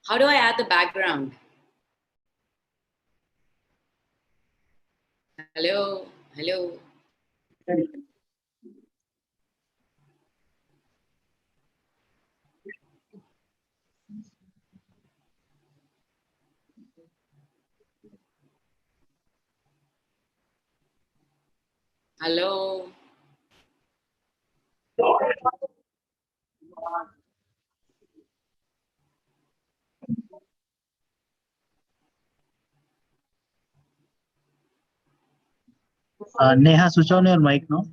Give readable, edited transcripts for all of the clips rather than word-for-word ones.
How do I add the background? Hello, hello. Hello. Neha, switch on your mic now.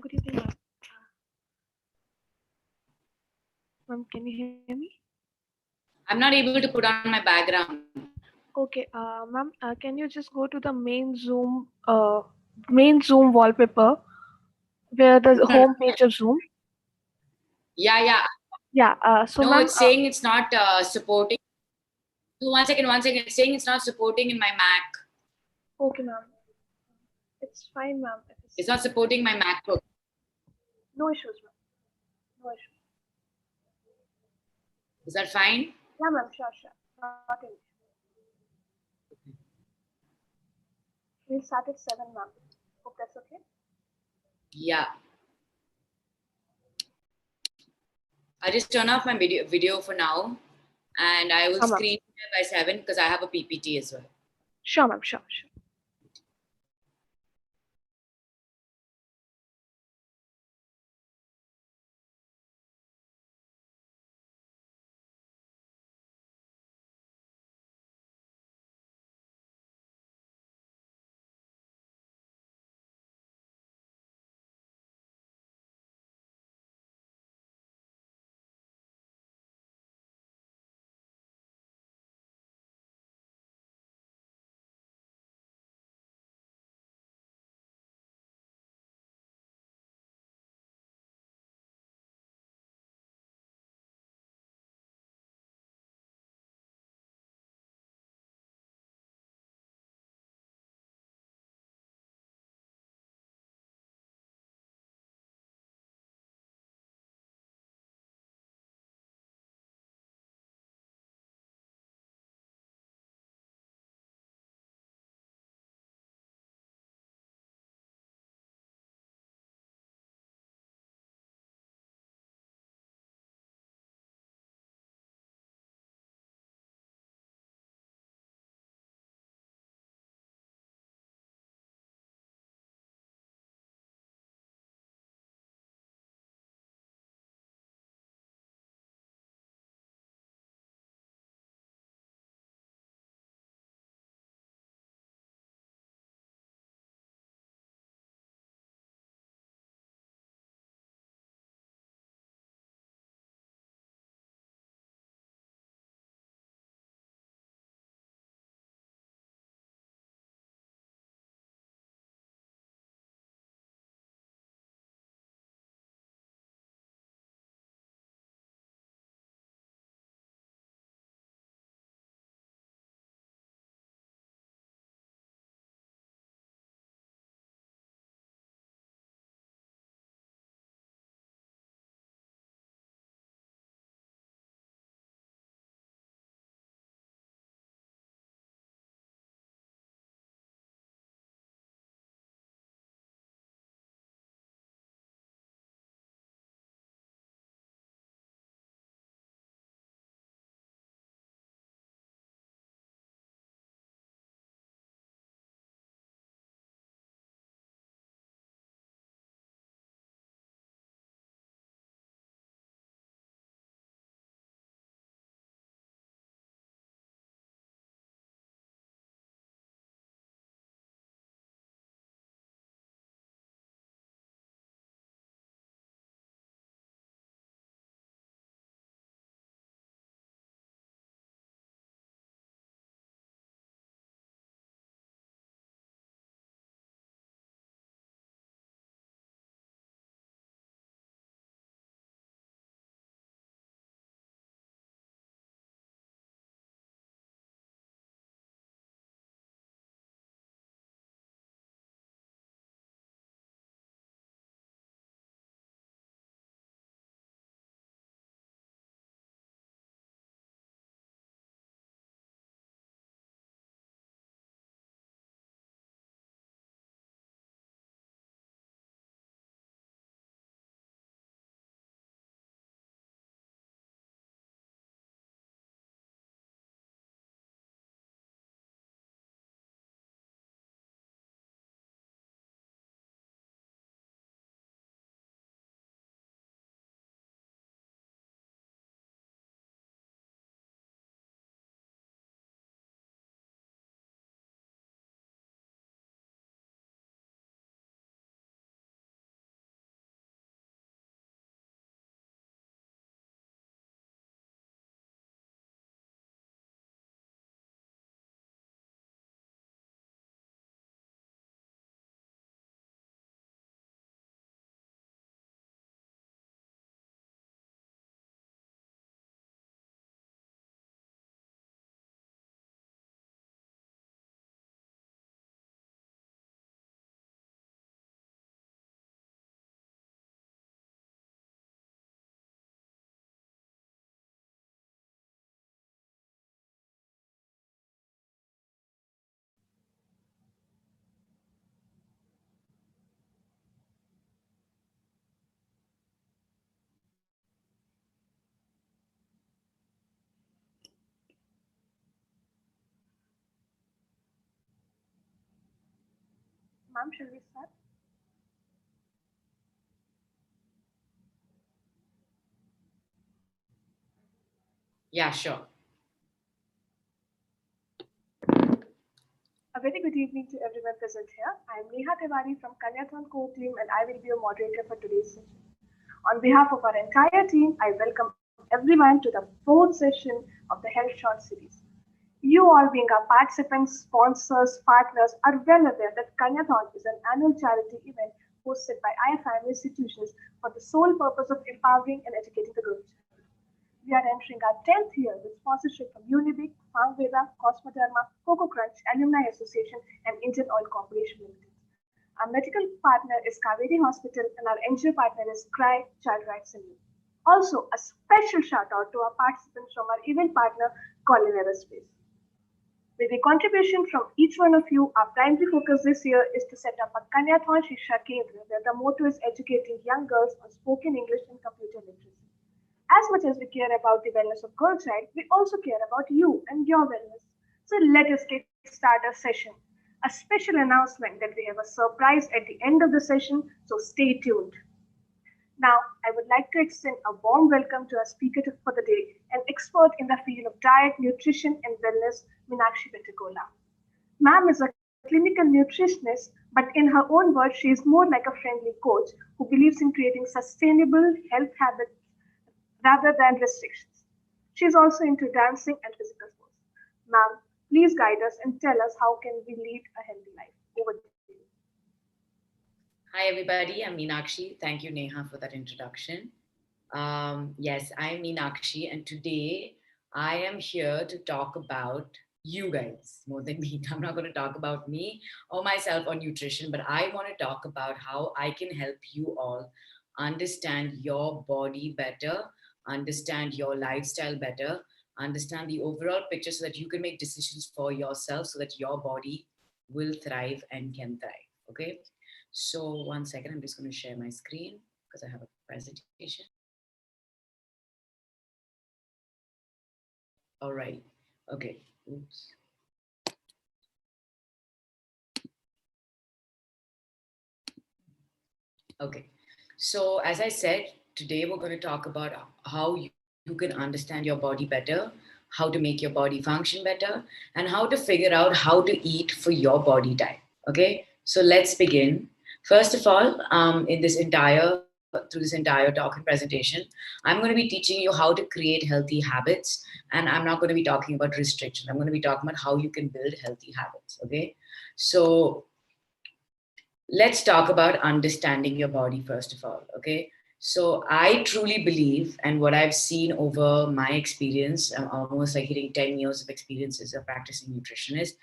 Good evening, ma'am. Ma'am, can you hear me? I'm not able to put on my background. Okay, ma'am, can you just go to the main Zoom wallpaper where the No, no. home page of Zoom? Yeah, yeah. Yeah. So, No, ma'am. it's saying it's not supporting. No, one second, one second. It's saying it's not supporting in my Mac. Okay, ma'am. It's fine, ma'am. It's not supporting my MacBook. No issues, ma'am. No issues. Is that fine? Yeah, ma'am. Sure, sure. Not an issue. We'll start at 7, ma'am. Hope that's okay. Yeah. I'll just turn off my video for now, and I will Sure, ma'am. screen share by 7 because I have a PPT as well. Sure, ma'am. Sure, sure. Ma'am, shall we start? Yeah, sure. A very good evening to everyone present here. I am Neha Tiwari from Kanyathon core team and I will be your moderator for today's session. On behalf of our entire team, I welcome everyone to the fourth session of the Health Short series. You all being our participants, sponsors, partners are well aware that Kanyathon is an annual charity event hosted by IFIM institutions for the sole purpose of empowering and educating the growing child. We are entering our 10th year with sponsorship from Unibic, Farmveda, Cosmoderma, Coco Crunch, Alumni Association, and Indian Oil Corporation Limited. Our medical partner is Kaveri Hospital, and our NGO partner is CRY Child Rights in You. Also, a special shout out to our participants from our event partner, Colin Aerospace. With the contribution from each one of you, our primary focus this year is to set up a Kanyathon Shiksha Kendra, where the motto is educating young girls on spoken English and computer literacy. As much as we care about the wellness of girl child, we also care about you and your wellness. So let us kickstart our session. A special announcement that we have a surprise at the end of the session, so stay tuned. Now, I would like to extend a warm welcome to our speaker for the day, an expert in the field of diet, nutrition, and wellness, Meenakshi Pettigola. Ma'am is a clinical nutritionist, but in her own words, she is more like a friendly coach who believes in creating sustainable health habits rather than restrictions. She is also into dancing and physical sports. Ma'am, please guide us and tell us how can we lead a healthy life. Over to you. Hi, everybody. I'm Meenakshi. Thank you, Neha, for that introduction. Yes, I'm Meenakshi, and today I am here to talk about you guys more than me. I'm not going to talk about me or myself or nutrition, but I want to talk about how I can help you all understand your body better, understand your lifestyle better, understand the overall picture so that you can make decisions for yourself so that your body will thrive and can thrive. Okay. So, one second, I'm just going to share my screen because I have a presentation. All right. Okay. Oops. Okay. So, as I said, today we're going to talk about how you can understand your body better, how to make your body function better, and how to figure out how to eat for your body type. Okay. So, let's begin. First of all, through this entire talk and presentation, I'm going to be teaching you how to create healthy habits, and I'm not going to be talking about restrictions. I'm going to be talking about how you can build healthy habits. Okay. So, let's talk about understanding your body first of all. Okay. So I truly believe, and what I've seen over my experience, I'm almost like hitting 10 years of experience as a practicing nutritionist,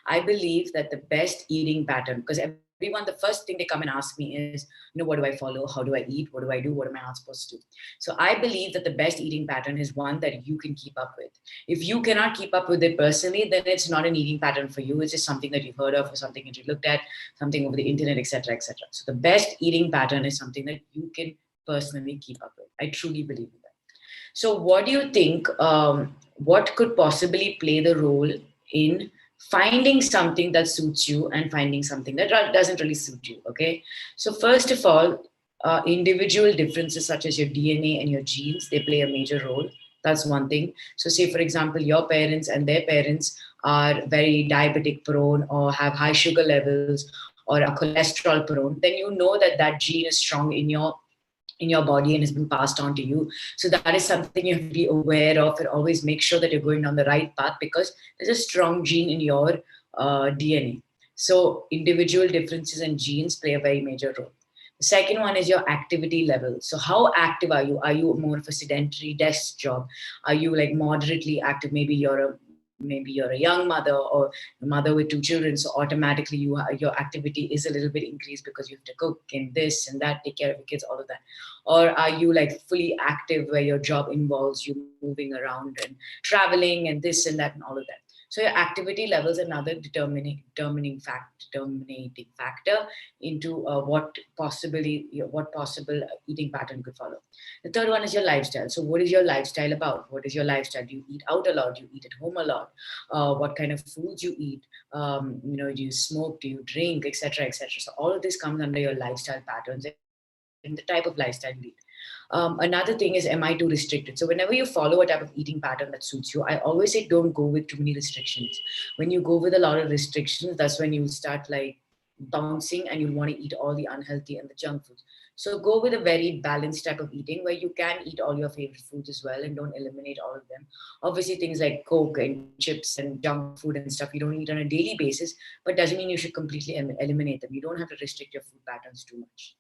I believe that the best eating pattern, because everyone, the first thing they come and ask me is, what do I follow? How do I eat? What do I do? What am I not supposed to do? So I believe that the best eating pattern is one that you can keep up with. If you cannot keep up with it personally, then it's not an eating pattern for you. It's just something that you've heard of or something that you looked at, something over the internet, etc., etc. So the best eating pattern is something that you can personally keep up with. I truly believe in that. So what do you think? What could possibly play the role in finding something that suits you and finding something that doesn't really suit you? Okay. So first of all, individual differences such as your DNA and your genes, they play a major role. That's one thing. So say, for example, your parents and their parents are very diabetic prone or have high sugar levels or are cholesterol prone, then you know that that gene is strong in your body and has been passed on to you. So that is something you have to be aware of and always make sure that you're going down the right path because there's a strong gene in your DNA. So individual differences in genes play a very major role. The second one is your activity level. So how active are you? Are you more of a sedentary desk job? Are you like moderately active? Maybe you're a young mother or a mother with two children, so automatically your activity is a little bit increased because you have to cook and this and that, take care of your kids, all of that. Or are you like fully active where your job involves you moving around and traveling and this and that and all of that? So your activity level is another determining factor into what possible eating pattern you could follow. The third one is your lifestyle. So what is your lifestyle about? What is your lifestyle? Do you eat out a lot? Do you eat at home a lot? What kind of foods you eat? Do you smoke? Do you drink, etc., etc.? So all of this comes under your lifestyle patterns and the type of lifestyle you lead. Another thing is, am I too restricted? So whenever you follow a type of eating pattern that suits you, I always say don't go with too many restrictions. When you go with a lot of restrictions, that's when you start like bouncing and you want to eat all the unhealthy and the junk foods. So go with a very balanced type of eating where you can eat all your favorite foods as well and don't eliminate all of them. Obviously, things like Coke and chips and junk food and stuff you don't eat on a daily basis, but doesn't mean you should completely eliminate them. You don't have to restrict your food patterns too much.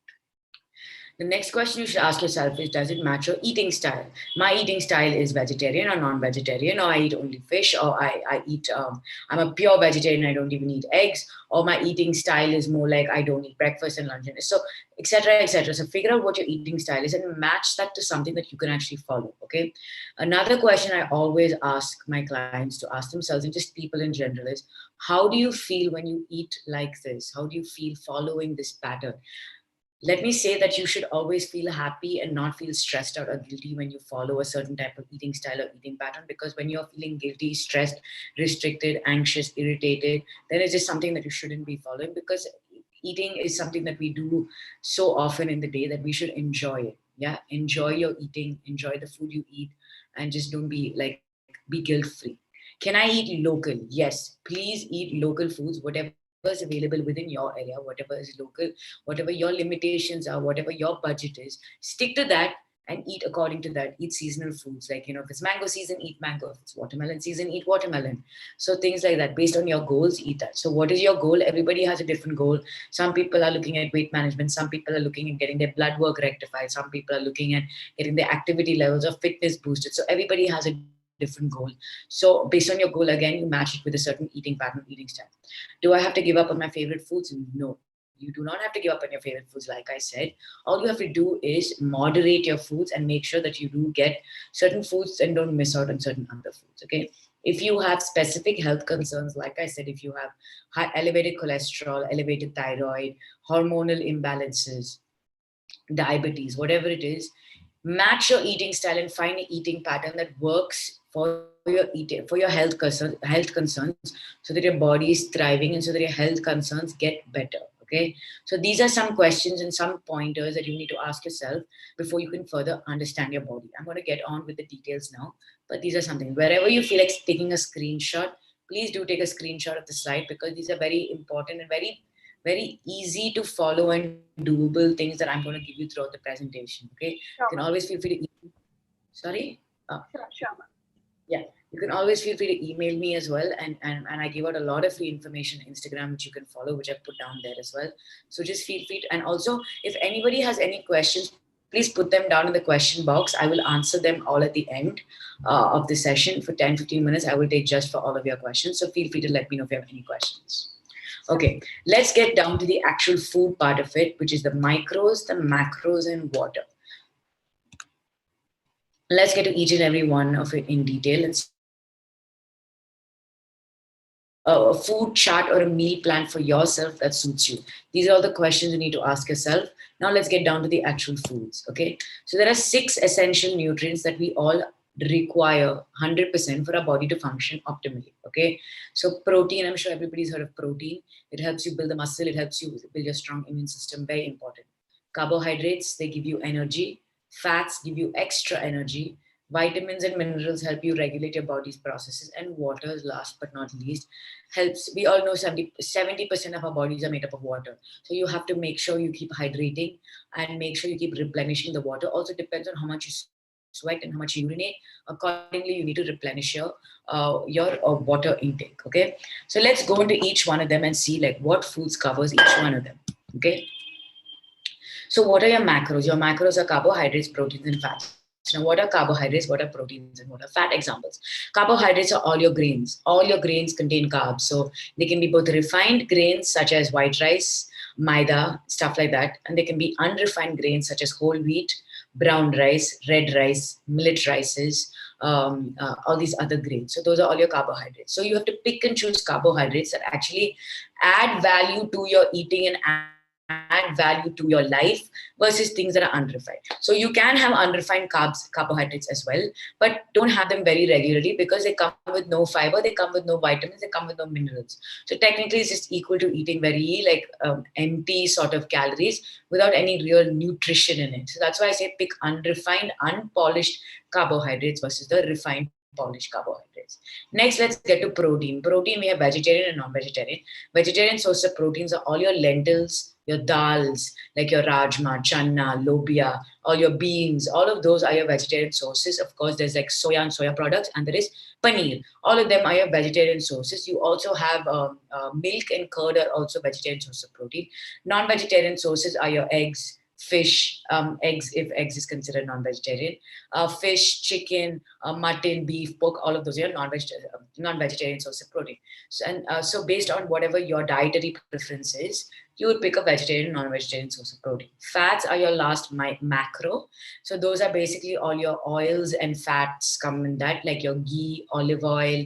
The next question you should ask yourself is, does it match your eating style? My eating style is vegetarian or non-vegetarian, or I eat only fish, or I'm a pure vegetarian, I don't even eat eggs, or my eating style is more like I don't eat breakfast and lunch, and so etc., etc. So figure out what your eating style is and match that to something that you can actually follow, okay? Another question I always ask my clients to ask themselves, and just people in general, is how do you feel when you eat like this? How do you feel following this pattern? Let me say that you should always feel happy and not feel stressed out or guilty when you follow a certain type of eating style or eating pattern, because when you're feeling guilty, stressed, restricted, anxious, irritated, then it's just something that you shouldn't be following, because eating is something that we do so often in the day that we should enjoy it. Yeah, enjoy your eating, enjoy the food you eat, and just don't be guilt free. Can I eat local? Yes, please eat local foods, whatever is available within your area, whatever is local, whatever your limitations are, whatever your budget is, stick to that and eat according to that. Eat seasonal foods, like, if it's mango season, eat mango. If it's watermelon season, eat watermelon. So things like that, based on your goals, eat that. So what is your goal? Everybody has a different goal. Some people are looking at weight management, some people are looking at getting their blood work rectified, some people are looking at getting their activity levels of fitness boosted. So everybody has a different goal. So based on your goal, again, you match it with a certain eating pattern, eating style. Do I have to give up on my favorite foods? No, you do not have to give up on your favorite foods. Like I said, all you have to do is moderate your foods and make sure that you do get certain foods and don't miss out on certain other foods. Okay. If you have specific health concerns, like I said, if you have elevated cholesterol, elevated thyroid, hormonal imbalances, diabetes, whatever it is, match your eating style and find an eating pattern that works for your eating, for your health concerns, so that your body is thriving and so that your health concerns get better. Okay, so these are some questions and some pointers that you need to ask yourself before you can further understand your body. I'm going to get on with the details now, but these are something, wherever you feel like taking a screenshot, please do take a screenshot of the slide, because these are very important and very easy to follow and doable things that I'm going to give you throughout the presentation. Okay, you can always feel free to sorry. Sure. Yeah, you can always feel free to email me as well, and I give out a lot of free information on Instagram, which you can follow, which I put down there as well. So just feel free to, and also if anybody has any questions, please put them down in the question box. I will answer them all at the end of the session. For 10-15 minutes I will take just for all of your questions, so feel free to let me know if you have any questions. Okay, let's get down to the actual food part of it, which is the micros, the macros, and water. Let's get to each and every one of it in detail and see what a food chart or a meal plan for yourself that suits you. These are all the questions you need to ask yourself. Now let's get down to the actual foods. Okay, so there are 6 essential nutrients that we all require 100% for our body to function optimally. Okay, so protein, I'm sure everybody's heard of protein. It helps you build the muscle, it helps you build your strong immune system. Very important. Carbohydrates, they give you energy. Fats give you extra energy. Vitamins and minerals help you regulate your body's processes. And water, last but not least, helps. We all know 70% of our bodies are made up of water. So you have to make sure you keep hydrating and make sure you keep replenishing the water. Also depends on how much you sweat and how much you urinate. Accordingly, you need to replenish your water intake. Okay, so let's go into each one of them and see like what foods covers each one of them. Okay. So what are your macros? Your macros are carbohydrates, proteins, and fats. Now, what are carbohydrates, what are proteins, and what are fat examples? Carbohydrates are all your grains. All your grains contain carbs. So they can be both refined grains such as white rice, maida, stuff like that. And they can be unrefined grains such as whole wheat, brown rice, red rice, millet rices, all these other grains. So those are all your carbohydrates. So you have to pick and choose carbohydrates that actually add value to your eating and add value to your life versus things that are unrefined. So you can have unrefined carbohydrates as well, but don't have them very regularly because they come with no fiber, they come with no vitamins, they come with no minerals. So technically it's just equal to eating very empty sort of calories without any real nutrition in it. So that's why I say pick unrefined, unpolished carbohydrates versus the refined, polished carbohydrates. Next, let's get to protein. Protein, we have vegetarian and non-vegetarian. Vegetarian sources of proteins are all your lentils, your dals, like your rajma, channa, lobia, all your beans. All of those are your vegetarian sources. Of course, there's like soya and soya products, and there is paneer. All of them are your vegetarian sources. You also have milk and curd are also vegetarian sources of protein. Non-vegetarian sources are your eggs, fish, eggs, if eggs is considered non-vegetarian, fish, chicken, mutton, beef, pork, all of those are non-vegetarian source of protein. So based on whatever your dietary preference is, you would pick a vegetarian, non-vegetarian source of protein. Fats are your last macro. So those are basically all your oils and fats come in that, like your ghee, olive oil,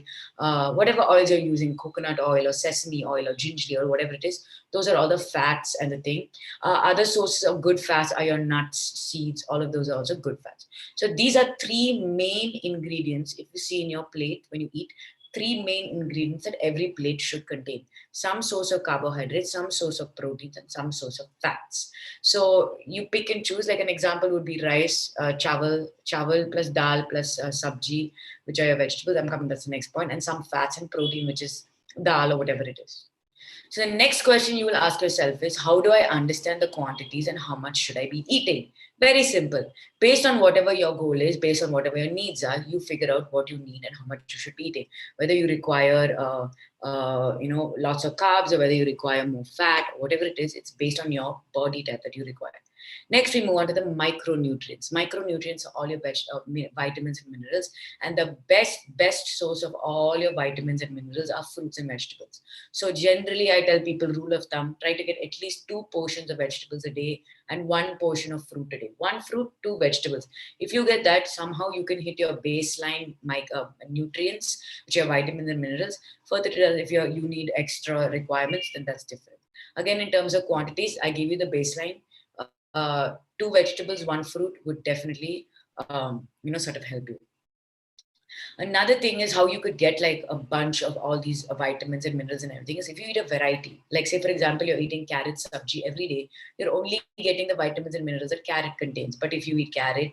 whatever oils you're using, coconut oil or sesame oil or ginger oil, whatever it is. Those are all the fats and the thing. Other sources of good fats are your nuts, seeds, all of those are also good fats. So these are three main ingredients, if you see in your plate when you eat, three main ingredients that every plate should contain. Some source of carbohydrates, some source of proteins, and some source of fats. So you pick and choose, like an example would be rice, chawal plus dal plus sabji, which are your vegetables. I'm coming, that's the next point, and some fats and protein, which is dal or whatever it is. So the next question you will ask yourself is, how do I understand the quantities and how much should I be eating? Very simple. Based on whatever your goal is, based on whatever your needs are, you figure out what you need and how much you should be eating. Whether you require, lots of carbs or whether you require more fat, whatever it is, it's based on your body type that you require. Next, we move on to the micronutrients. Micronutrients are all your vitamins and minerals. And the best source of all your vitamins and minerals are fruits and vegetables. So generally, I tell people, rule of thumb, try to get at least 2 portions of vegetables a day and 1 portion of fruit a day. 1 fruit, 2 vegetables. If you get that, somehow you can hit your baseline nutrients, which are vitamins and minerals. Further, if you need extra requirements, then that's different. Again, in terms of quantities, I give you the baseline. 2 vegetables, 1 fruit would definitely, sort of help you. Another thing is how you could get like a bunch of all these vitamins and minerals and everything is if you eat a variety. Like say, for example, you're eating carrot sabji every day, you're only getting the vitamins and minerals that carrot contains. But if you eat carrot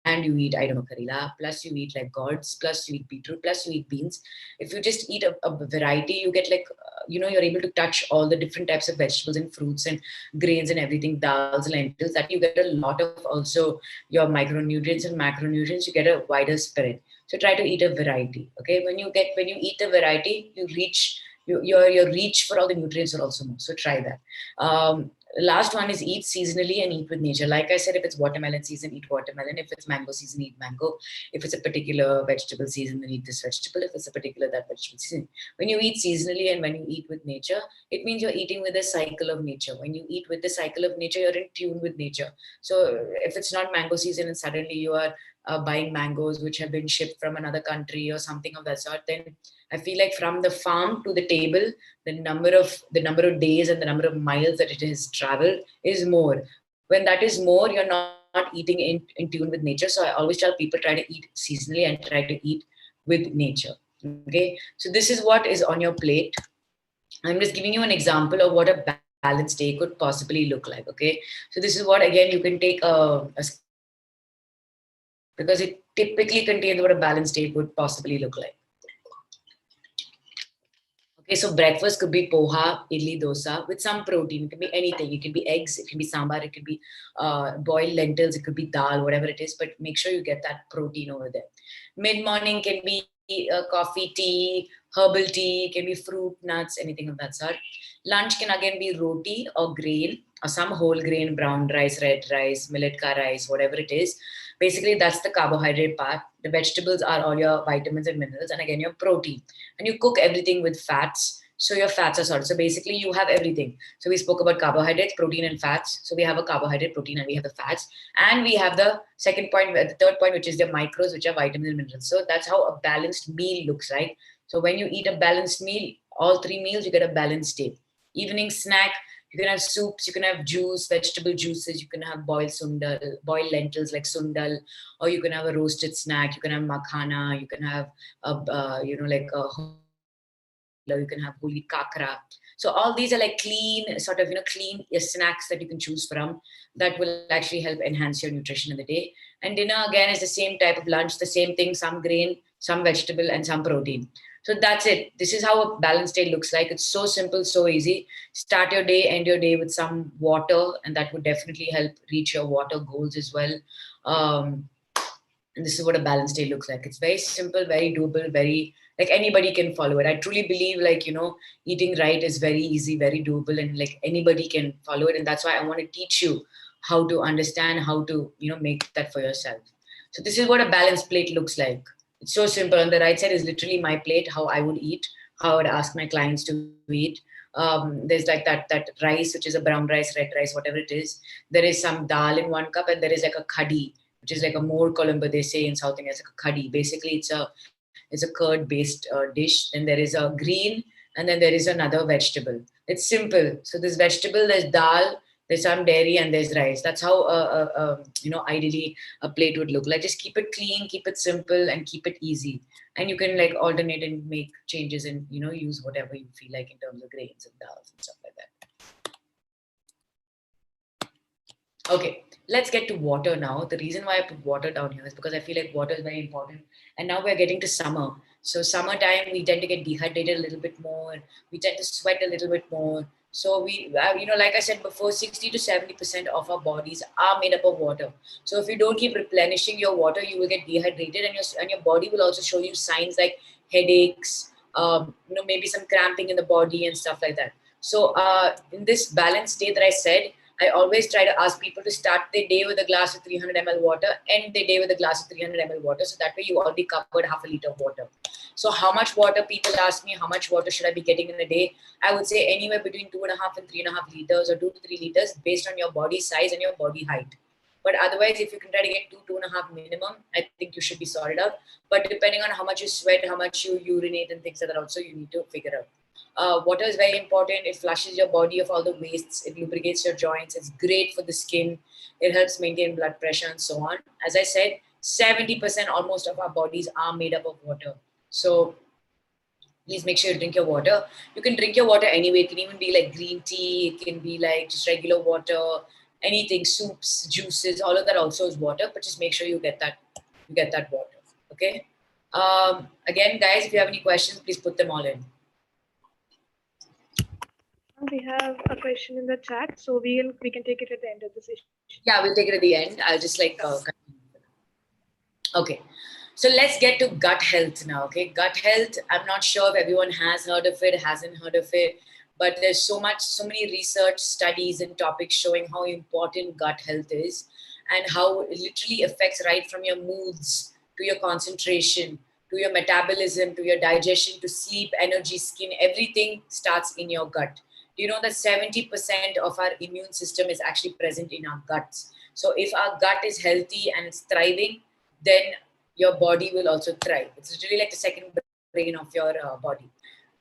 and you eat, karela, plus you eat like gourds, plus you eat beetroot, plus you eat beans. If you just eat a variety, you get like, you're able to touch all the different types of vegetables and fruits and grains and everything, dals, lentils, that you get a lot of also your micronutrients and macronutrients, you get a wider spread. So try to eat a variety. Okay. When you eat a variety, you reach, your reach for all the nutrients are also more. So try that. Last one is eat seasonally and eat with nature. Like I said, if it's watermelon season, eat watermelon. If it's mango season, eat mango. If it's a particular vegetable season, then eat this vegetable. If it's a particular that vegetable season. When you eat seasonally and when you eat with nature, it means you're eating with the cycle of nature. When you eat with the cycle of nature, you're in tune with nature. So if it's not mango season and suddenly you are buying mangoes which have been shipped from another country or something of that sort, then I feel like from the farm to the table, the number of days and the number of miles that it has traveled is more. When that is more, you're not eating in tune with nature. So I always tell people, try to eat seasonally and try to eat with nature. Okay. So this is what is on your plate. I'm just giving you an example of what a balanced day could possibly look like. Okay. So this is what, again, you can take a because it typically contains what a balanced day would possibly look like. Okay, so breakfast could be poha, idli, dosa with some protein. It can be anything. It can be eggs, it can be sambar, it can be boiled lentils, it could be dal, whatever it is. But make sure you get that protein over there. Mid-morning can be coffee, tea, herbal tea, can be fruit, nuts, anything of that sort. Lunch can again be roti or grain or some whole grain, brown rice, red rice, millet ka rice, whatever it is. Basically, that's the carbohydrate part. The vegetables are all your vitamins and minerals, and again, your protein. And you cook everything with fats. So your fats are sorted. So basically you have everything. So we spoke about carbohydrates, protein and fats. So we have a carbohydrate, protein, and we have the fats. And we have the second point, the third point, which is the micros, which are vitamins and minerals. So that's how a balanced meal looks like. So when you eat a balanced meal, all 3 meals, you get a balanced day. Evening snack, you can have soups, you can have juice, vegetable juices, you can have boiled sundal, boiled lentils like sundal, or you can have a roasted snack, you can have makhana, you can have like a whole wheat chilla, you can have whole wheat kakra. So all these are like clean, sort of, clean snacks that you can choose from that will actually help enhance your nutrition in the day. And dinner again is the same type of lunch, the same thing, some grain, some vegetable, and some protein. So that's it. This is how a balanced day looks like. It's so simple, so easy. Start your day, end your day with some water, and that would definitely help reach your water goals as well. Um, and this is what a balanced day looks like. It's very simple, very doable, very like anybody can follow it. I truly believe eating right is very easy, very doable, and like anybody can follow it. And that's why I want to teach you how to understand, how to make that for yourself. So this is what a balanced plate looks like. It's so simple. On the right side is literally my plate, how I would eat, how I would ask my clients to eat. There's like that rice, which is a brown rice, red rice, whatever it is. There is some dal in 1 cup, and there is like a khadi, which is like a more Colombo, they say in South India, it's like a curry. Basically, it's a curd-based dish. Then there is a green, and then there is another vegetable. It's simple. So this vegetable, there's dal, there's some dairy, and there's rice. That's how ideally a plate would look like. Just keep it clean, keep it simple, and keep it easy. And you can like alternate and make changes and use whatever you feel like in terms of grains and dals and stuff like that. Okay, let's get to water now. The reason why I put water down here is because I feel like water is very important. And now we're getting to summer. So summertime, we tend to get dehydrated a little bit more. We tend to sweat a little bit more. So we, like I said before, 60 to 70% of our bodies are made up of water. So if you don't keep replenishing your water, you will get dehydrated, and your body will also show you signs like headaches, maybe some cramping in the body and stuff like that. So in this balanced state that I said, I always try to ask people to start their day with a glass of 300 ml water, end their day with a glass of 300 ml water. So that way you already covered half a liter of water. So how much water, people ask me, how much water should I be getting in a day? I would say anywhere between 2.5 and 3.5 liters, or 2 to 3 liters based on your body size and your body height. But otherwise, if you can try to get 2.5 minimum, I think you should be sorted out. But depending on how much you sweat, how much you urinate and things like that, also you need to figure out. Water is very important. It flushes your body of all the wastes. It lubricates your joints. It's great for the skin. It helps maintain blood pressure and so on. As I said, 70% almost of our bodies are made up of water. So please make sure you drink your water. You can drink your water anyway. It can even be like green tea. It can be like just regular water, anything, soups, juices, all of that also is water. But just make sure you get that water. Okay. Again, guys, if you have any questions, please put them all in. We have a question in the chat, so we can take it at the end of the session. Yeah, we'll take it at the end. I'll just okay. So let's get to gut health now. Okay, gut health. I'm not sure if everyone has heard of it, hasn't heard of it, but there's so many research studies and topics showing how important gut health is, and how it literally affects right from your moods to your concentration, to your metabolism, to your digestion, to sleep, energy, skin. Everything starts in your gut. Do you know that 70% of our immune system is actually present in our guts? So if our gut is healthy and it's thriving, then your body will also thrive. It's really like the second brain of your body.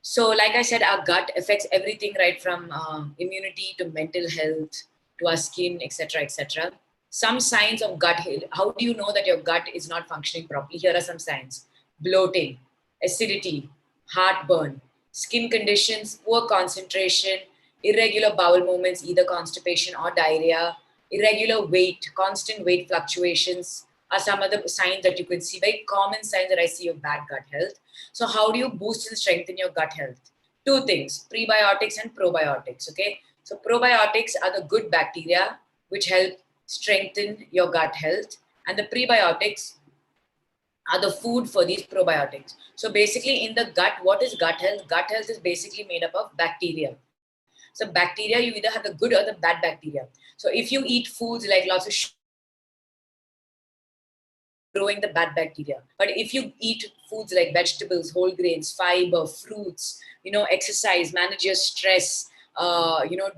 So like I said, our gut affects everything right from immunity to mental health to our skin, etc., etc. Some signs of gut health. How do you know that your gut is not functioning properly? Here are some signs: bloating, acidity, heartburn, skin conditions, poor concentration, irregular bowel movements, either constipation or diarrhea, irregular weight, constant weight fluctuations are some of the signs that you can see, very common signs that I see of bad gut health. So how do you boost and strengthen your gut health? Two things: prebiotics and probiotics. Okay, so probiotics are the good bacteria which help strengthen your gut health, and the prebiotics are the food for these probiotics. So basically in the gut, what is gut health? Gut health is basically made up of bacteria. So bacteria, you either have the good or the bad bacteria. So if you eat foods like lots of sugar, growing the bad bacteria. But if you eat foods like vegetables, whole grains, fiber, fruits, exercise, manage your stress,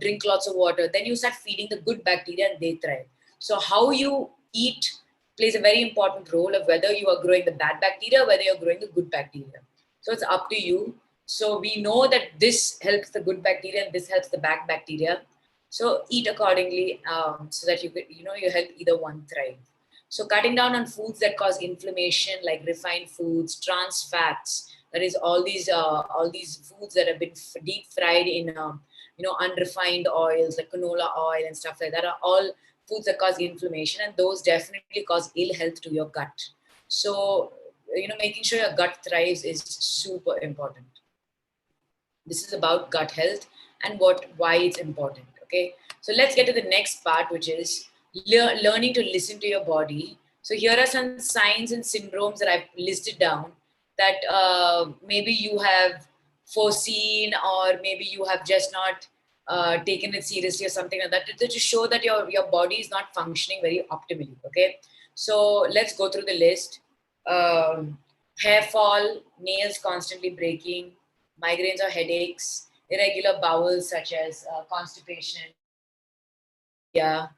drink lots of water, then you start feeding the good bacteria and they thrive. So how you eat plays a very important role of whether you are growing the bad bacteria, whether you're growing the good bacteria. So it's up to you. So we know that this helps the good bacteria and this helps the bad bacteria. So eat accordingly, so that you help either one thrive. So cutting down on foods that cause inflammation, like refined foods, trans fats, that is all these foods that have been deep fried in unrefined oils like canola oil and stuff like that, are all foods that cause inflammation, and those definitely cause ill health to your gut. So making sure your gut thrives is super important. This is about gut health and why it's important. Okay, so let's get to the next part, which is learning to listen to your body. So here are some signs and syndromes that I've listed down that maybe you have foreseen, or maybe you have just not taken it seriously or something like that, to show that your body is not functioning very optimally. Okay, so let's go through the list. Hair fall, nails constantly breaking, migraines or headaches, irregular bowels such as constipation, diarrhea,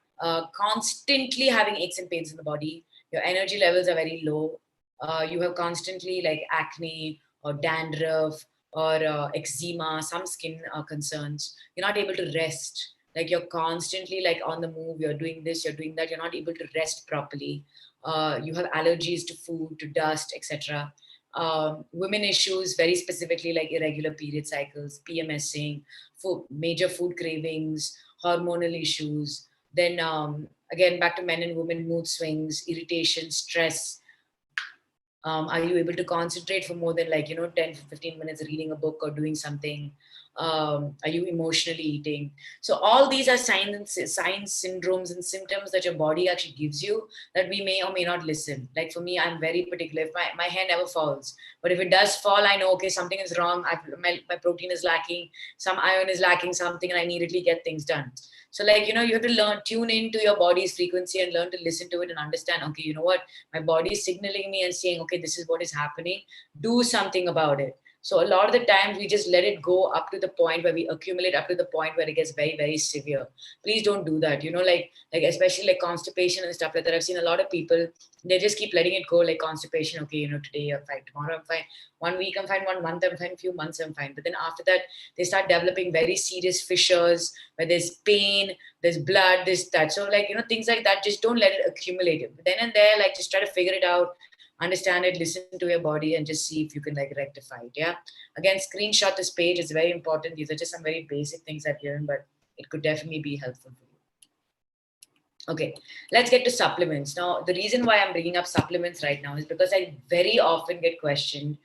constantly having aches and pains in the body, your energy levels are very low, you have constantly like acne or dandruff or eczema, some skin concerns, you're not able to rest, like you're constantly like on the move, you're doing this, you're doing that, you're not able to rest properly, you have allergies to food, to dust, etc. Women issues, very specifically like irregular period cycles, PMSing, major food cravings, hormonal issues. Then again, back to men and women, mood swings, irritation, stress. Are you able to concentrate for more than 10 15 minutes reading a book or doing something? Are you emotionally eating? So all these are signs, syndromes and symptoms that your body actually gives you, that we may or may not listen. Like for me, I'm very particular. If my hair never falls, but if it does fall, I know, okay, something is wrong. My protein is lacking, some iron is lacking, something, and I immediately get things done. So you have to tune into your body's frequency and learn to listen to it and understand, okay, you know what, my body is signaling me and saying, okay, this is what is happening, do something about it. So a lot of the times we just let it go up to the point where we accumulate, up to the point where it gets very, very severe. Please don't do that. Like especially like constipation and stuff like that. I've seen a lot of people, they just keep letting it go, like constipation. Okay, today I'm fine, tomorrow I'm fine, 1 week I'm fine, 1 month I'm fine, few months I'm fine. But then after that, they start developing very serious fissures where there's pain, there's blood, this, that. So things like that, just don't let it accumulate. But then and there, like just try to figure it out, understand it, listen to your body, and just see if you can like rectify it. Yeah. Again, screenshot this page. It's very important. These are just some very basic things I've given, but it could definitely be helpful for you. Okay, let's get to supplements. Now, the reason why I'm bringing up supplements right now is because I very often get questioned,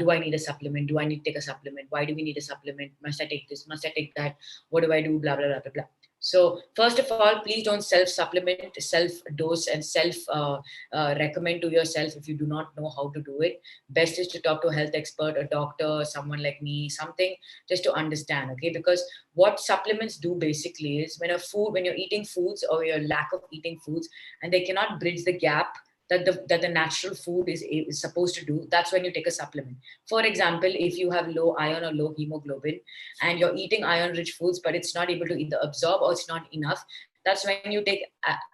do I need a supplement? Do I need to take a supplement? Why do we need a supplement? Must I take this? Must I take that? What do I do? Blah, blah, blah, blah, blah. So first of all, please don't self-supplement, self-dose, and self-recommend to yourself if you do not know how to do it. Best is to talk to a health expert, a doctor, someone like me, something, just to understand, okay? Because what supplements do basically is when you're eating foods or your lack of eating foods and they cannot bridge the gap that the natural food is supposed to do, that's when you take a supplement. For example, if you have low iron or low hemoglobin and you're eating iron rich foods but it's not able to either absorb or it's not enough, that's when you take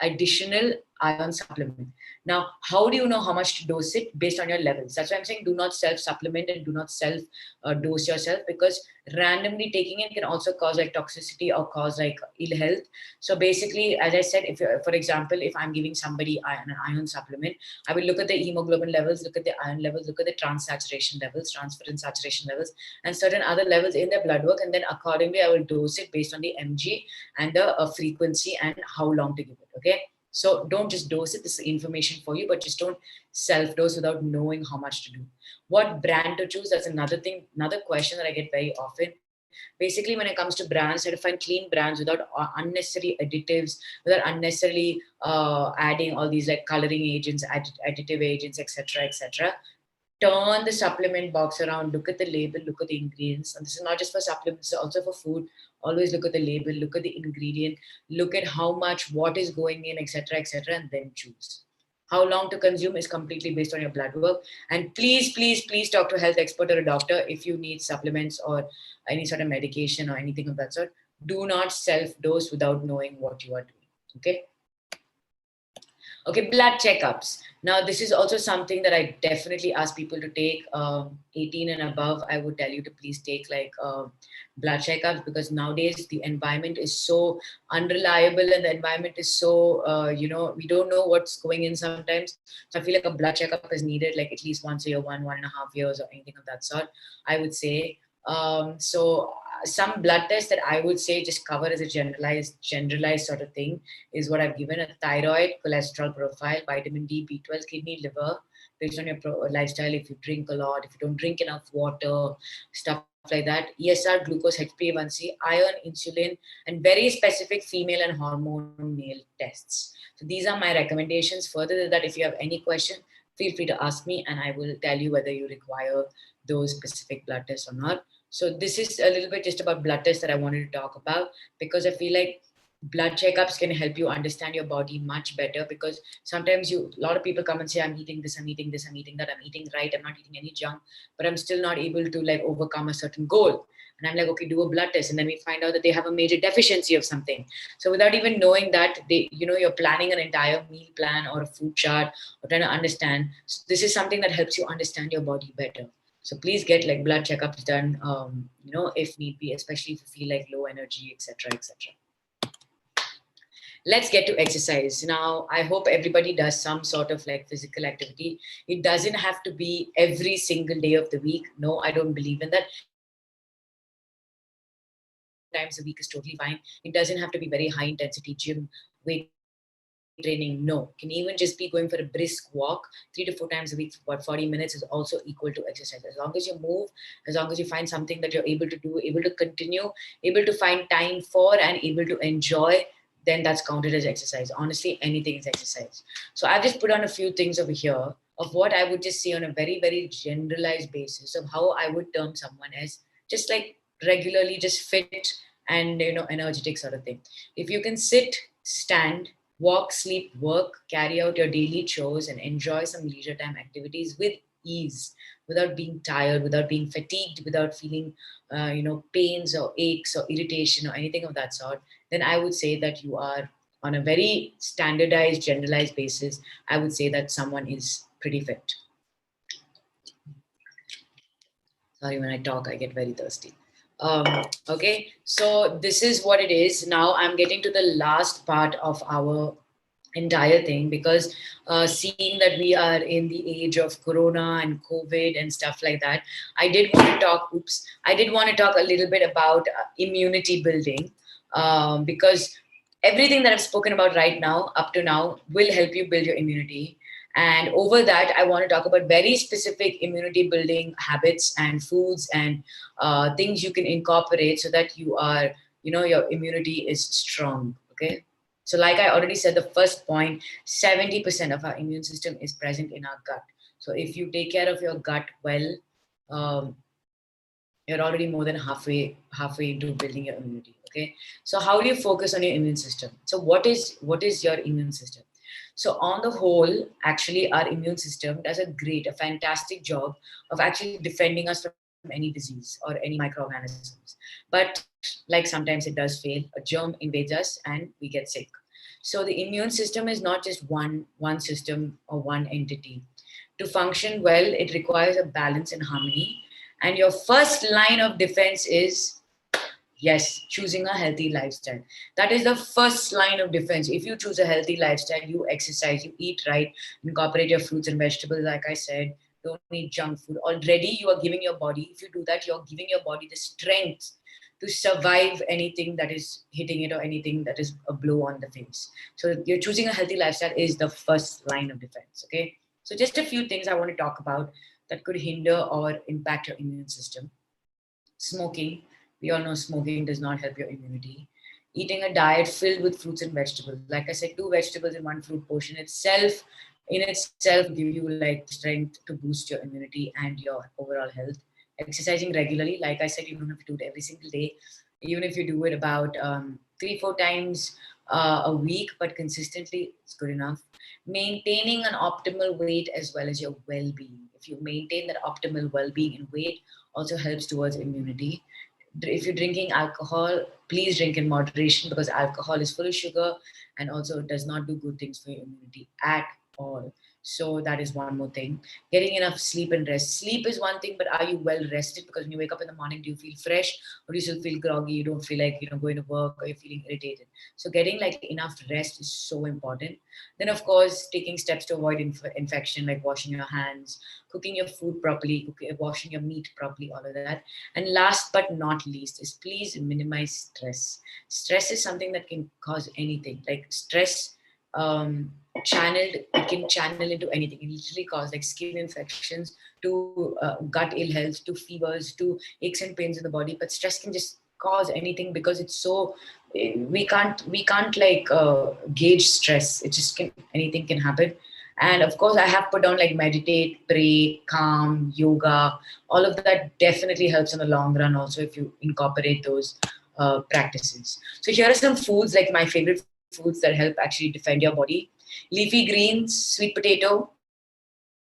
additional iron supplement. Now, how do you know how much to dose it? Based on your levels. That's why I'm saying do not self supplement and do not self dose yourself, because randomly taking it can also cause like toxicity or cause like ill health. So basically, as I said, if you're, for example, if I'm giving somebody an iron supplement, I will look at the hemoglobin levels, look at the iron levels, look at the transsaturation levels, transferrin saturation levels, and certain other levels in their blood work, and then accordingly I will dose it based on the mg and the frequency and how long to give it. Okay, so don't just dose it. This is information for you, but just don't self-dose without knowing how much to do. What brand to choose? That's another thing, another question that I get very often. Basically, when it comes to brands, try to find clean brands without unnecessary additives, without unnecessarily adding all these like coloring agents, additive agents, etc., etc. Turn the supplement box around, look at the label, look at the ingredients. And this is not just for supplements, it's also for food. Always look at the label, look at the ingredient, look at how much, what is going in, etc., etc., and then choose. How long to consume is completely based on your blood work. And please, please, please talk to a health expert or a doctor if you need supplements or any sort of medication or anything of that sort. Do not self-dose without knowing what you are doing. Okay. Okay, blood checkups. Now, this is also something that I definitely ask people to take. 18 and above, I would tell you to please take like blood checkups, because nowadays the environment is so unreliable and the environment is so, we don't know what's going in sometimes. So I feel like a blood checkup is needed like at least once a year, 1.5 years, or anything of that sort, I would say. Some blood tests that I would say just cover as a generalized sort of thing is what I've given: a thyroid, cholesterol profile, vitamin D, B12, kidney, liver, based on your lifestyle. If you drink a lot, if you don't drink enough water, stuff like that. ESR, glucose, HbA1c, iron, insulin, and very specific female and hormone male tests. So these are my recommendations. Further than that, if you have any question, feel free to ask me and I will tell you whether you require those specific blood tests or not. So this is a little bit just about blood tests that I wanted to talk about, because I feel like blood checkups can help you understand your body much better. Because sometimes a lot of people come and say, I'm eating this, I'm eating this, I'm eating that, I'm eating right, I'm not eating any junk, but I'm still not able to like overcome a certain goal. And I'm like, okay, do a blood test. And then we find out that they have a major deficiency of something. So without even knowing that, you're planning an entire meal plan or a food chart or trying to understand. So this is something that helps you understand your body better. So please get like blood checkups done, if need be, especially if you feel like low energy, etc., etc. Let's get to exercise. Now, I hope everybody does some sort of like physical activity. It doesn't have to be every single day of the week. No, I don't believe in that. Times a week is totally fine. It doesn't have to be very high intensity gym, weight training. No, can even just be going for a brisk walk 3 to 4 times a week for about 40 minutes is also equal to exercise. As long as you move, as long as you find something that you're able to do, able to continue, able to find time for, and able to enjoy, then that's counted as exercise. Honestly, anything is exercise. So I've just put on a few things over here of what I would just say on a very, very generalized basis of how I would term someone as just like regularly just fit and energetic sort of thing. If you can sit, stand, walk, sleep, work, carry out your daily chores, and enjoy some leisure time activities with ease, without being tired, without being fatigued, without feeling, pains or aches or irritation or anything of that sort, then I would say that you are on a very standardized, generalized basis. I would say that someone is pretty fit. Sorry, when I talk, I get very thirsty. Okay, so this is what it is. Now I'm getting to the last part of our entire thing, because seeing that we are in the age of corona and covid and stuff like that, I did want to talk a little bit about immunity building, because everything that I've spoken about right now up to now will help you build your immunity. And over that, I want to talk about very specific immunity building habits and foods and things you can incorporate so that your immunity is strong. Okay. So like I already said, the first point, 70% of our immune system is present in our gut. So if you take care of your gut well, um, you're already more than halfway into building your immunity. Okay. So how do you focus on your immune system? So what is your immune system? So on the whole, actually, our immune system does a fantastic job of actually defending us from any disease or any microorganisms. But like sometimes it does fail. A germ invades us and we get sick. So the immune system is not just one system or one entity. To function well, it requires a balance and harmony. And your first line of defense is, yes, choosing a healthy lifestyle. That is the first line of defense. If you choose a healthy lifestyle, you exercise, you eat right, incorporate your fruits and vegetables, like I said, don't eat junk food. Already you are giving your body, if you do that, you're giving your body the strength to survive anything that is hitting it or anything that is a blow on the face. So you're choosing a healthy lifestyle is the first line of defense. Okay. So just a few things I want to talk about that could hinder or impact your immune system. Smoking. We all know smoking does not help your immunity. Eating a diet filled with fruits and vegetables. Like I said, 2 vegetables in one fruit portion in itself give you like the strength to boost your immunity and your overall health. Exercising regularly. Like I said, you don't have to do it every single day. Even if you do it about 3-4 times a week, but consistently it's good enough. Maintaining an optimal weight as well as your well-being. If you maintain that optimal well-being and weight, also helps towards immunity. If you're drinking alcohol, please drink in moderation, because alcohol is full of sugar and also does not do good things for your immunity at all. So that is one more thing. Getting enough sleep and rest. Sleep is one thing, but are you well rested? Because when you wake up in the morning, do you feel fresh, or do you still feel groggy? You don't feel like going to work, or you're feeling irritated. So getting like enough rest is so important. Then of course, taking steps to avoid infection, like washing your hands, cooking your food properly, washing your meat properly, all of that. And last but not least is please minimize stress. Stress is something that can cause anything. Like stress, it can channel into anything. It literally cause like skin infections to gut ill health to fevers to aches and pains in the body. But stress can just cause anything, because it's so we can't like gauge stress. It just can, anything can happen. And of course, I have put down like meditate, pray, calm, yoga. All of that definitely helps in the long run. Also, if you incorporate those practices. So here are some foods, like my favorite foods that help actually defend your body: leafy greens, sweet potato,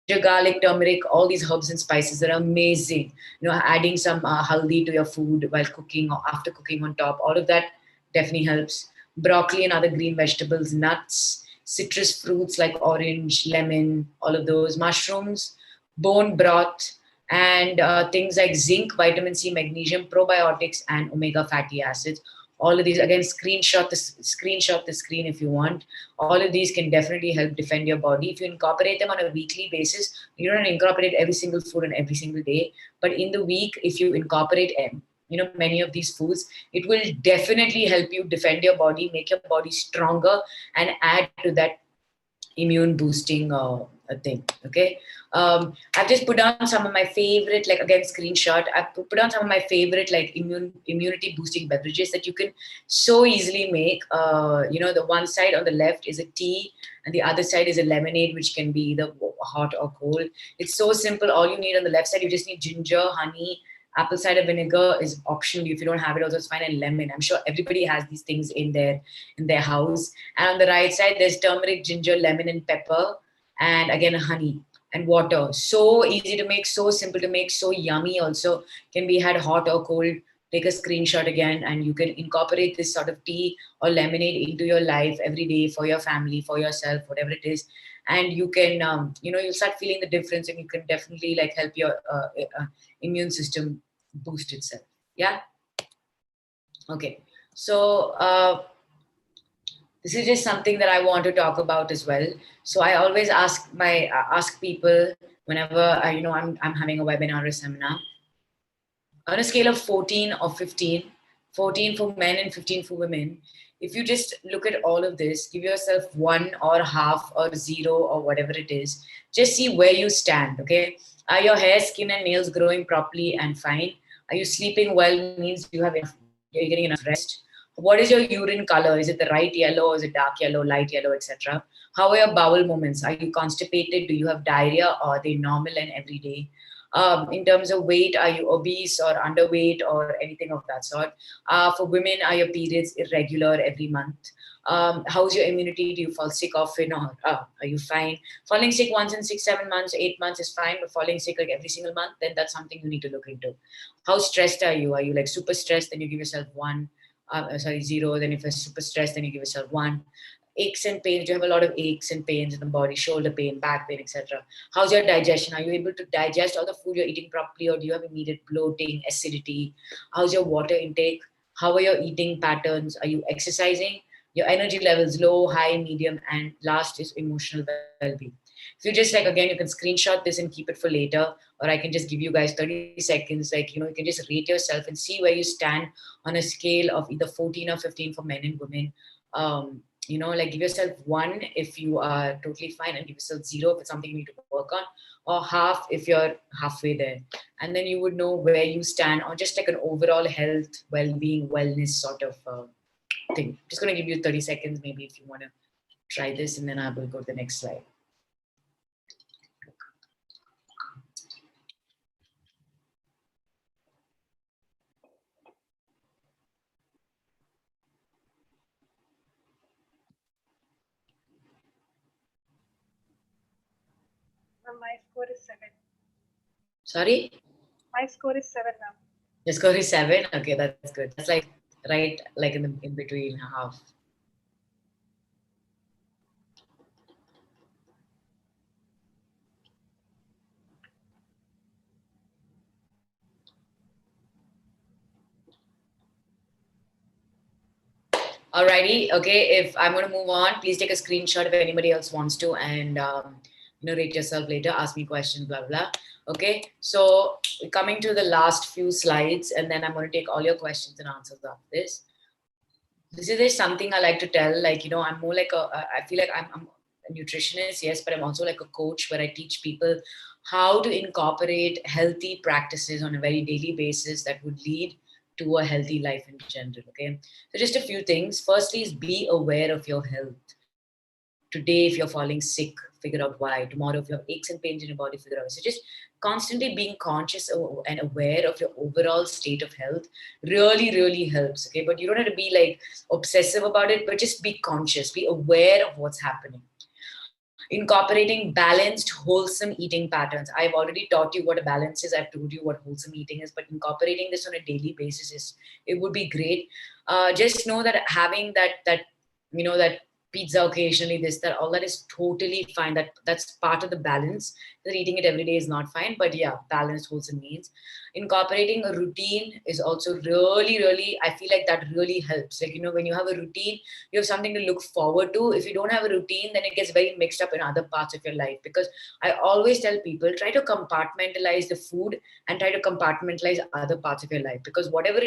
ginger, garlic, turmeric, all these herbs and spices that are amazing. Adding some haldi to your food while cooking or after cooking on top, all of that definitely helps. Broccoli and other green vegetables, nuts, citrus fruits like orange, lemon, all of those, mushrooms, bone broth, and things like zinc, vitamin C, magnesium, probiotics, and omega fatty acids. All of these, again, screenshot the screen if you want. All of these can definitely help defend your body if you incorporate them on a weekly basis. You don't incorporate every single food on every single day, but in the week, if you incorporate many of these foods, it will definitely help you defend your body, make your body stronger, and add to that immune boosting thing. Okay. I've just put down some of my favorite, like again, screenshot. I've put down some of my favorite like immunity boosting beverages that you can so easily make. The one side on the left is a tea, and the other side is a lemonade, which can be either hot or cold. It's so simple. All you need on the left side, you just need ginger, honey. Apple cider vinegar is optional. If you don't have it, also it's fine. And lemon. I'm sure everybody has these things in their house. And on the right side, there's turmeric, ginger, lemon, and pepper, and again honey and water. So easy to make, so simple to make, so yummy. Also can be had hot or cold. Take a screenshot again, and you can incorporate this sort of tea or lemonade into your life every day, for your family, for yourself, whatever it is. And you can, you'll start feeling the difference, and you can definitely like help your immune system boost itself. Yeah. Okay. So this is just something that I want to talk about as well. So I always ask people whenever I'm having a webinar or seminar, on a scale of 14 or 15, 14 for men and 15 for women. If you just look at all of this, give yourself 1 or half or 0 or whatever it is, just see where you stand. Okay, are your hair, skin, and nails growing properly and fine? Are you sleeping well? Means you're getting enough rest. What is your urine color? Is it the right yellow, or is it dark yellow, light yellow, etc.? How are your bowel movements? Are you constipated? Do you have diarrhea, or are they normal and everyday? In terms of weight, are you obese or underweight or anything of that sort? For women, are your periods irregular every month? How's your immunity? Do you fall sick often, or are you fine? Falling sick once in 6, 7 months, 8 months is fine, but falling sick like every single month, then that's something you need to look into. How stressed are you? Are you like super stressed? Then you give yourself 1. 0. Then if you're super stressed, then you give yourself 1. Aches and pains. Do you have a lot of aches and pains in the body, shoulder pain, back pain, etc.? How's your digestion? Are you able to digest all the food you're eating properly, or do you have immediate bloating, acidity? How's your water intake? How are your eating patterns? Are you exercising? Your energy levels low, high, medium, and last is emotional well-being. If you just like, again, you can screenshot this and keep it for later, or I can just give you guys 30 seconds. Like, you can just rate yourself and see where you stand on a scale of either 14 or 15 for men and women. Like give yourself 1 if you are totally fine, and give yourself 0 if it's something you need to work on, or half if you're halfway there. And then you would know where you stand on just like an overall health, well-being, wellness sort of thing. Just going to give you 30 seconds maybe if you want to try this, and then I will go to the next slide. My score is 7. Sorry? My score is 7 now. Your score is 7? Okay, that's good. That's like right like in between half. Alrighty, okay. If I'm going to move on, please take a screenshot if anybody else wants to, and rate yourself later. Ask me questions, blah blah. Okay, so coming to the last few slides, and then I'm going to take all your questions and answers after this. This is just something I like to tell. Like I'm more like I feel like I'm a nutritionist, yes, but I'm also like a coach where I teach people how to incorporate healthy practices on a very daily basis that would lead to a healthy life in general. Okay, so just a few things. Firstly, is be aware of your health. Today, if you're falling sick, figure out why. Tomorrow, if you have aches and pains in your body, figure out. So just constantly being conscious and aware of your overall state of health really, really helps. Okay, but you don't have to be like obsessive about it, but just be conscious, be aware of what's happening. Incorporating balanced, wholesome eating patterns. I've already taught you what a balance is. I've told you what wholesome eating is, but incorporating this on a daily basis it would be great. Just know that having that pizza occasionally, this, that, all that is totally fine. That's part of the balance. That eating it every day is not fine, but yeah, balanced, wholesome means. Incorporating a routine is also really, really, I feel like that really helps. Like, when you have a routine, you have something to look forward to. If you don't have a routine, then it gets very mixed up in other parts of your life. Because I always tell people, try to compartmentalize the food and try to compartmentalize other parts of your life. Because whatever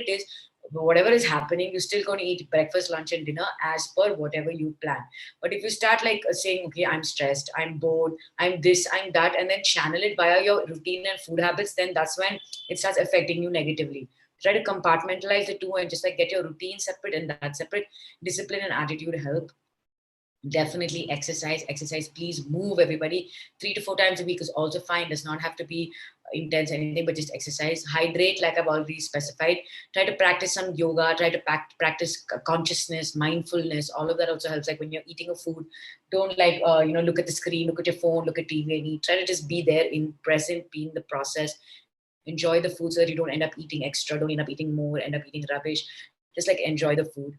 is happening, you're still going to eat breakfast, lunch, and dinner as per whatever you plan. But if you start like saying, okay, I'm stressed, I'm bored, I'm this, I'm that, and then channel it via your routine and food habits, then that's when it starts affecting you negatively. Try to compartmentalize the two and just like get your routine separate and that separate. Discipline and attitude help. Definitely exercise, please move, everybody. 3 to 4 times a week is also fine. Does not have to be intense anything, but just exercise. Hydrate, like I've already specified. Try to practice some yoga. Try to practice consciousness, mindfulness. All of that also helps. Like when you're eating a food, don't like look at the screen, look at your phone, look at TV and eat. Try to just be there, in present, be in the process. Enjoy the food so that you don't end up eating extra, don't end up eating more, end up eating rubbish. Just like enjoy the food.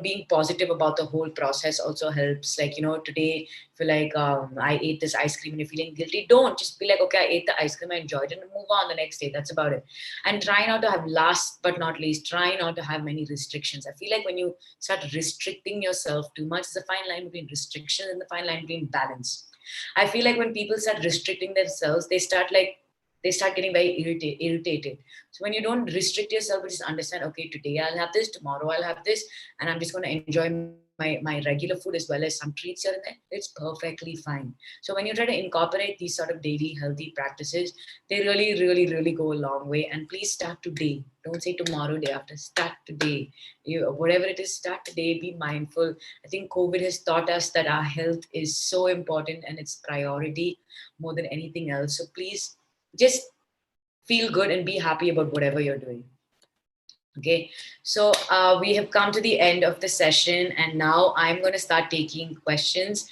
Being positive about the whole process also helps. Like, today, feel like I ate this ice cream and you're feeling guilty, don't just be like, okay, I ate the ice cream, I enjoyed it, and move on the next day. That's about it. And try not to have, last but not least, try not to have many restrictions. I feel like when you start restricting yourself too much, there's a fine line between restriction and the fine line between balance. I feel like when people start restricting themselves, they start getting very irritated. So when you don't restrict yourself, but just understand, okay, today I'll have this, tomorrow I'll have this, and I'm just going to enjoy my regular food as well as some treats here and there, it's perfectly fine. So when you try to incorporate these sort of daily healthy practices, they really, really, really go a long way. And please start today. Don't say tomorrow, day after. Start today. Whatever it is, start today. Be mindful. I think COVID has taught us that our health is so important and it's priority more than anything else. So please just feel good and be happy about whatever you're doing. Okay, so we have come to the end of the session, and now I'm going to start taking questions.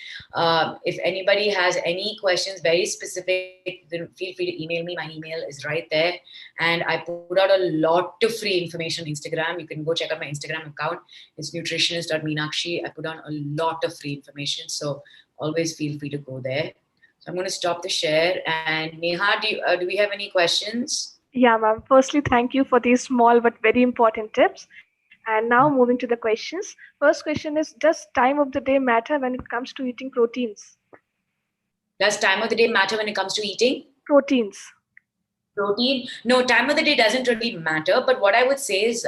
If anybody has any questions, very specific, then feel free to email me. My email is right there, and I put out a lot of free information on Instagram. You can go check out my Instagram account. It's nutritionist.meenakshi. I put on a lot of free information, so always feel free to go there. So I'm going to stop the share. And Neha, do we have any questions? Yeah, ma'am. Firstly, thank you for these small but very important tips. And now moving to the questions. First question is, does time of the day matter when it comes to eating proteins? Does time of the day matter when it comes to eating? Proteins. Protein? No, time of the day doesn't really matter. But what I would say is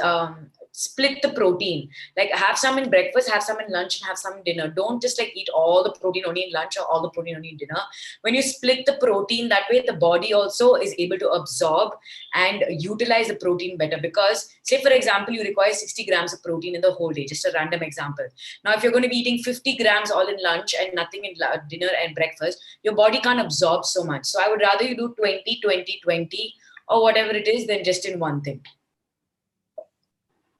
split the protein. Like have some in breakfast, have some in lunch, and have some in dinner. Don't just like eat all the protein only in lunch or all the protein only in dinner. When you split the protein that way, the body also is able to absorb and utilize the protein better. Because say, for example, you require 60 grams of protein in the whole day, just a random example. Now, if you're going to be eating 50 grams all in lunch and nothing in dinner and breakfast, your body can't absorb so much. So I would rather you do 20, 20, 20 or whatever it is than just in one thing.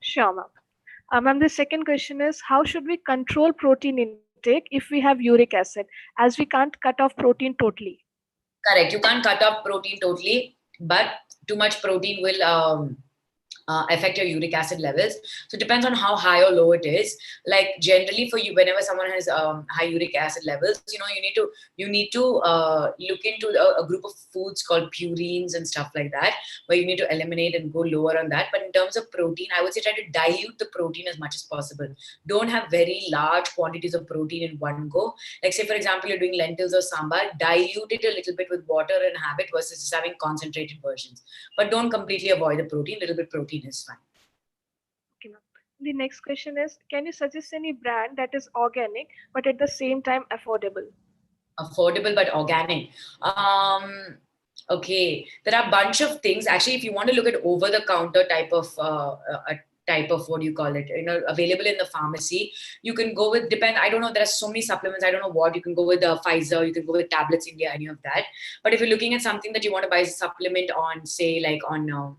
Sure, ma'am. Ma'am, the second question is, how should we control protein intake if we have uric acid, as we can't cut off protein totally? Correct. You can't cut off protein totally, but too much protein will affect your uric acid levels. So it depends on how high or low it is. Like generally for you, whenever someone has high uric acid levels, you need to look into a group of foods called purines and stuff like that, where you need to eliminate and go lower on that. But in terms of protein, I would say try to dilute the protein as much as possible. Don't have very large quantities of protein in one go. Like say for example, you're doing lentils or sambar, dilute it a little bit with water and have it versus just having concentrated versions. But don't completely avoid the protein. Little bit protein is fine. Okay, ma'am. The next question is, can you suggest any brand that is organic but at the same time affordable? Affordable but organic. Okay, there are a bunch of things. Actually, if you want to look at over-the-counter type of what do you call it, available in the pharmacy, you can go with depend. I don't know. There are so many supplements. I don't know what you can go with. Pfizer. You can go with Tablets India. Any of that. But if you're looking at something that you want to buy as a supplement on, say, like on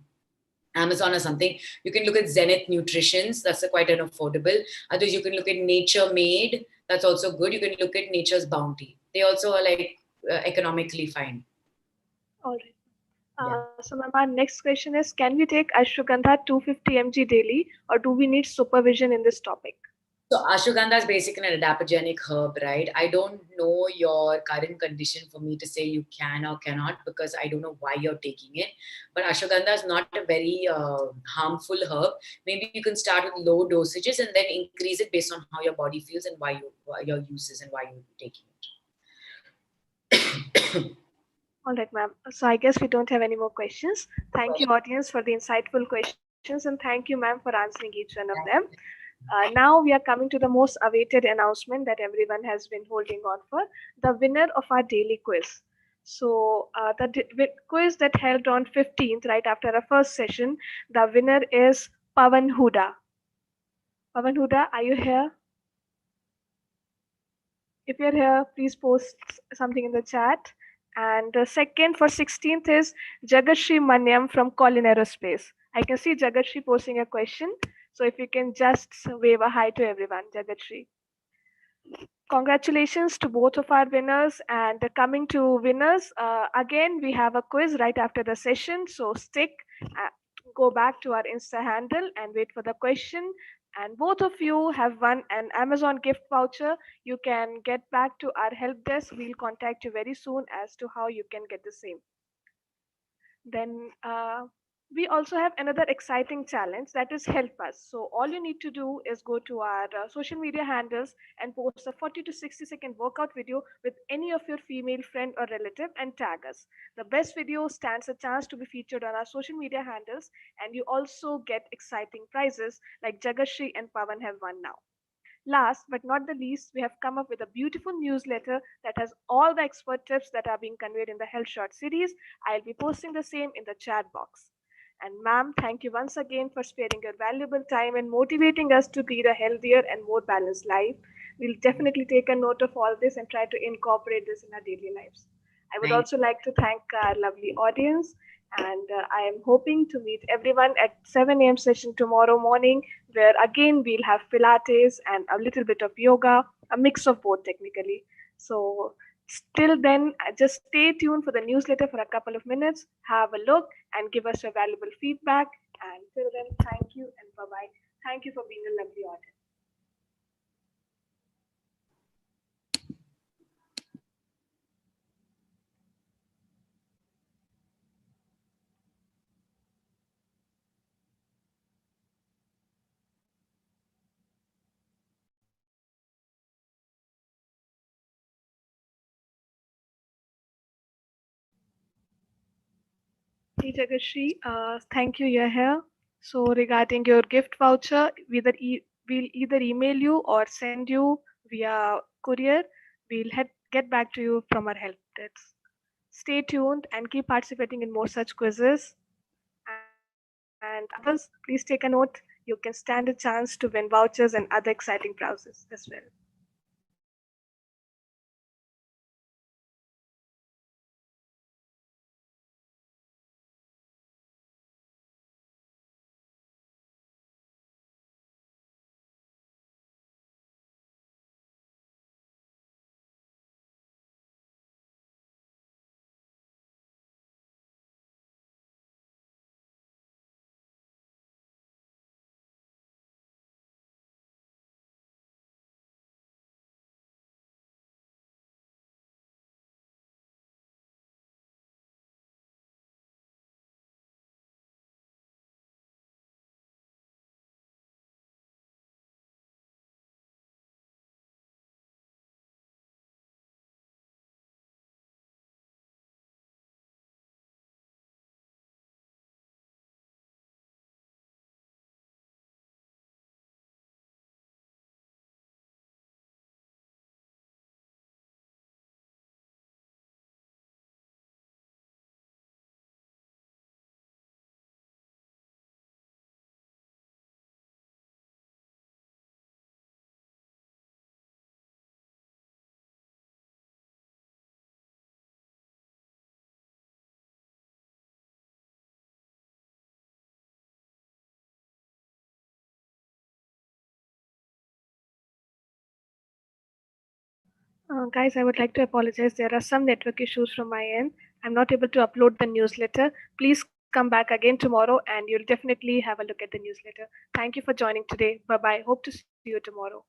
Amazon or something, you can look at Zenith Nutritions. That's quite an affordable. Otherwise, you can look at Nature Made. That's also good. You can look at Nature's Bounty. They also are like economically fine. All right. Yeah. So, ma'am, our next question is, can we take ashwagandha 250 mg daily, or do we need supervision in this topic? So ashwagandha is basically an adaptogenic herb, right? I don't know your current condition for me to say you can or cannot because I don't know why you're taking it. But ashwagandha is not a very harmful herb. Maybe you can start with low dosages and then increase it based on how your body feels and why your uses and why you're taking it. All right, ma'am. So I guess we don't have any more questions. Thank you, audience, for the insightful questions, and thank you, ma'am, for answering each one of them. Now we are coming to the most awaited announcement that everyone has been holding on for, the winner of our daily quiz. So the quiz that held on 15th, right after our first session, the winner is Pavan Huda. Pavan Huda, are you here? If you're here, please post something in the chat. And the second for 16th is Jagatshri Manyam from Colin Aerospace. I can see Jagatshri posting a question. So if you can just wave a hi to everyone, Jagatshri. Congratulations to both of our winners. And coming to winners, again, we have a quiz right after the session. So go back to our Insta handle and wait for the question. And both of you have won an Amazon gift voucher. You can get back to our help desk. We'll contact you very soon as to how you can get the same. Then we also have another exciting challenge, that is help us. So all you need to do is go to our social media handles and post a 40 to 60-second workout video with any of your female friend or relative and tag us. The best video stands a chance to be featured on our social media handles, and you also get exciting prizes like Jagashri and Pavan have won now. Last but not the least, we have come up with a beautiful newsletter that has all the expert tips that are being conveyed in the Health Short series. I'll be posting the same in the chat box. And ma'am, thank you once again for sparing your valuable time and motivating us to lead a healthier and more balanced life. We'll definitely take a note of all this and try to incorporate this in our daily lives. I would Thank also like to thank our lovely audience, and I am hoping to meet everyone at 7 a.m. session tomorrow morning, where again we'll have Pilates and a little bit of yoga, a mix of both technically. So till then, just stay tuned for the newsletter for a couple of minutes, have a look, and give us your valuable feedback. And till then, thank you and bye bye. Thank you for being a lovely audience. Hey Jagashri, thank you. You're here. So regarding your gift voucher, we'll either email you or send you via courier. We'll get back to you from our help desk. Stay tuned and keep participating in more such quizzes. And others, please take a note. You can stand a chance to win vouchers and other exciting prizes as well. Guys, I would like to apologize. There are some network issues from my end. I'm not able to upload the newsletter. Please come back again tomorrow and you'll definitely have a look at the newsletter. Thank you for joining today. Bye bye. Hope to see you tomorrow.